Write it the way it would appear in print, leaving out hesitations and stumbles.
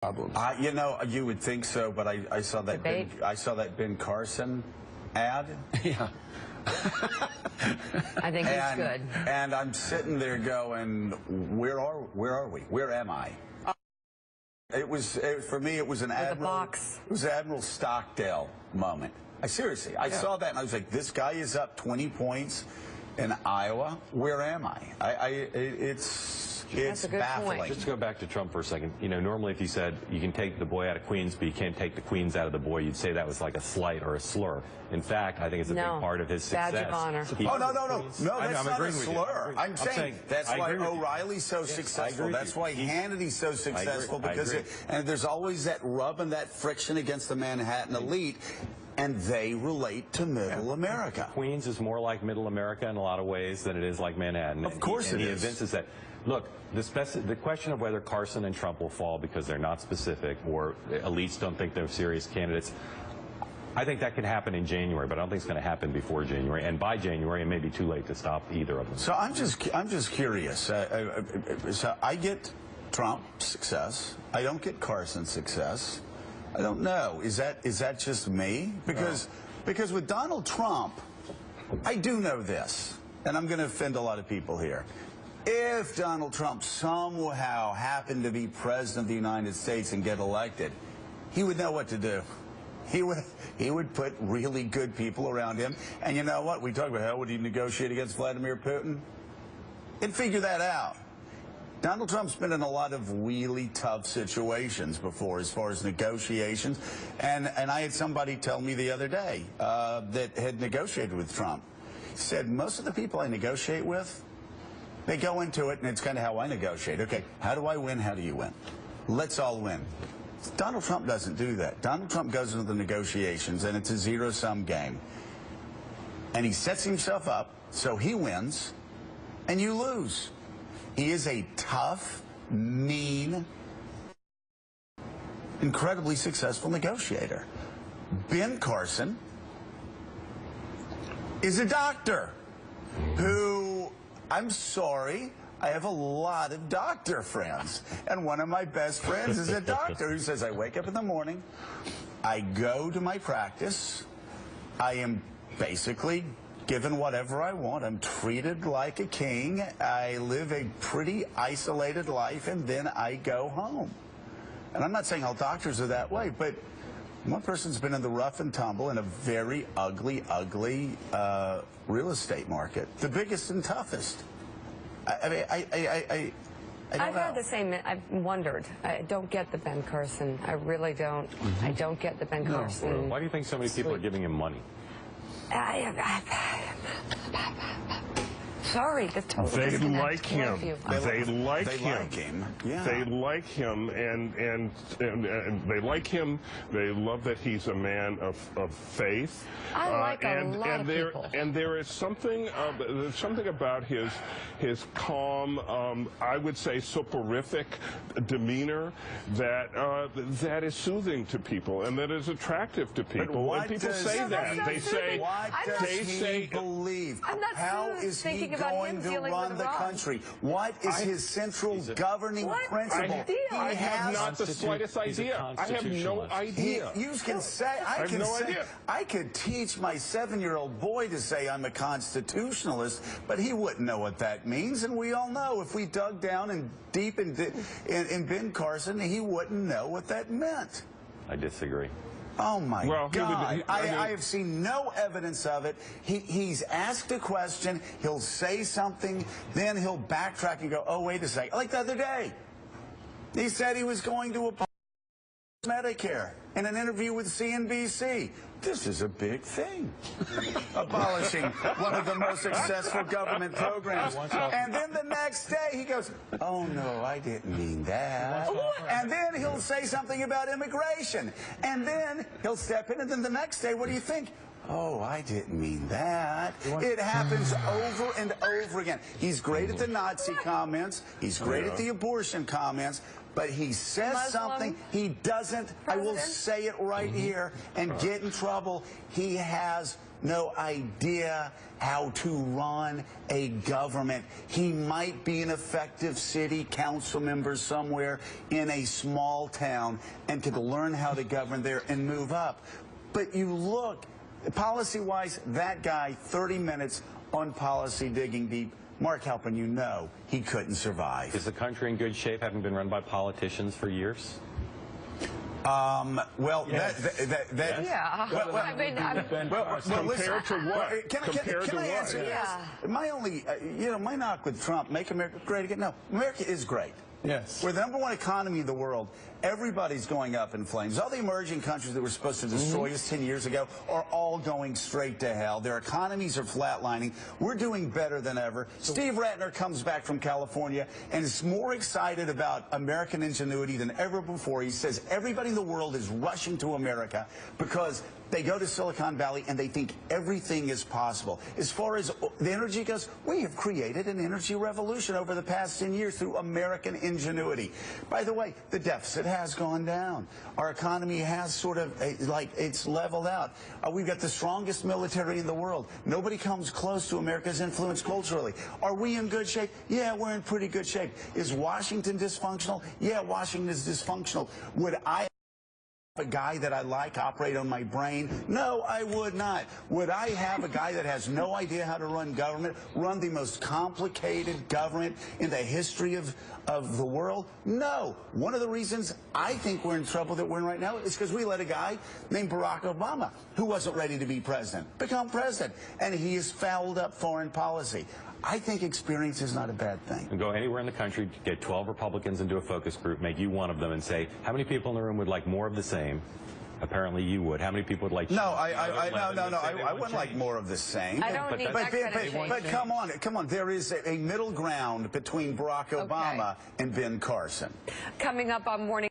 problems. You know, you would think so, but I saw that I saw that Ben Carson ad. Yeah. I think he's good. And I'm sitting there going, where are we? Where am I? For me, it was an Admiral Stockdale moment. I saw that and I was like, this guy is up 20 points in Iowa. Where am I? It's baffling. Just to go back to Trump for a second, you know, normally if you said you can take the boy out of Queens, but you can't take the Queens out of the boy, you'd say that was like a slight or a slur. In fact, I think it's a big part of his success. Badge of honor. Oh, no, that's not a slur. I'm saying that's why O'Reilly's so successful. That's why Hannity's so successful, because and there's always that rub and that friction against the Manhattan elite. And they relate to middle America. Queens is more like middle America in a lot of ways than it is like Manhattan. Of course it is. And he evinces that. Look, the question of whether Carson and Trump will fall because they're not specific or elites don't think they're serious candidates, I think that could happen in January, but I don't think it's going to happen before January. And by January, it may be too late to stop either of them. So I'm just curious. So I get Trump's success. I don't get Carson's success. I don't know. Is that just me? Because with Donald Trump, I do know this, and I'm going to offend a lot of people here. If Donald Trump somehow happened to be president of the United States and get elected, he would know what to do. He would put really good people around him. And you know what? We talk about how would he negotiate against Vladimir Putin? He'd figure that out. Donald Trump's been in a lot of really tough situations before as far as negotiations. And I had somebody tell me the other day that had negotiated with Trump. He said, most of the people I negotiate with, they go into it, and it's kind of how I negotiate. Okay, how do I win? How do you win? Let's all win. Donald Trump doesn't do that. Donald Trump goes into the negotiations, and it's a zero-sum game. And he sets himself up so he wins, and you lose. He is a tough, mean, incredibly successful negotiator. Ben Carson is a doctor who, I'm sorry, I have a lot of doctor friends. And one of my best friends is a doctor who says, I wake up in the morning, I go to my practice, I am basically given whatever I want. I'm treated like a king. I live a pretty isolated life, and then I go home. And I'm not saying all doctors are that way, but one person's been in the rough and tumble in a very ugly real estate market, the biggest and toughest. I I've had the same. I've wondered. I don't get the Ben Carson. I really don't. I don't get the Ben Carson. Why do you think so many people are giving him money? Sorry, the total they like him. They like him. Yeah. They like him, and they like him. They love that he's a man of faith. I like a lot of people. And there is something about his calm, I would say soporific demeanor that is soothing to people and that is attractive to people. And people say that. They say, what does he believe? I'm not How is he going to run the country? What is his central governing principle? I have not the slightest idea. I have no idea. You can say, I could teach my 7-year-old boy to say I'm a constitutionalist, but he wouldn't know what that means. And we all know if we dug down and deep in Ben Carson, he wouldn't know what that meant. I disagree. Oh, my God. I have seen no evidence of it. He's asked a question, he'll say something, then he'll backtrack and go, oh, wait a second. Like the other day, he said he was going to oppose Medicare in an interview with CNBC. This is a big thing. Abolishing one of the most successful government programs. And then the next day he goes, oh, no, I didn't mean that. And then he'll say something about immigration. And then he'll step in, and then the next day, what do you think? Oh, I didn't mean that. It happens over and over again. He's great at the Nazi comments. He's great at the abortion comments. but he says Muslim something he doesn't. I will president? say it right here and get in trouble. He has no idea how to run a government. He might be an effective city council member somewhere in a small town and could learn how to govern there and move up. But you look, policy-wise, that guy, 30 minutes on policy digging deep. Mark Halpin, you know he couldn't survive. Is the country in good shape, having been run by politicians for years? Well, Yes. that Yeah. Well, I mean, Compared to what? Can I answer this? Yeah. My only, my knock with Trump, make America great again. No, America is great. Yes. We're the #1 economy in the world. Everybody's going up in flames. All the emerging countries that were supposed to destroy us 10 years ago are all going straight to hell. Their economies are flatlining. We're doing better than ever. Steve Ratner comes back from California and is more excited about American ingenuity than ever before. He says everybody in the world is rushing to America because they go to Silicon Valley and they think everything is possible. As far as the energy goes, we have created an energy revolution over the past 10 years through American ingenuity. By the way, the deficit has gone down. Our economy has sort of, it's leveled out. We've got the strongest military in the world. Nobody comes close to America's influence culturally. Are we in good shape? Yeah, we're in pretty good shape. Is Washington dysfunctional? Yeah, Washington is dysfunctional. Would I a guy that I like operate on my brain? No, I would not. Would I have a guy that has no idea how to run government, run the most complicated government in the history of the world? No. One of the reasons I think we're in trouble that we're in right now is because we let a guy named Barack Obama, who wasn't ready to be president, become president. And he has fouled up foreign policy. I think experience is not a bad thing. And go anywhere in the country, get 12 Republicans into a focus group, make you one of them, and say, how many people in the room would like more of the same? Apparently you would. How many people would like? No, I wouldn't like more of the same. I don't need that kind of change. But come on. There is a middle ground between Barack Obama and Ben Carson. Coming up on Morning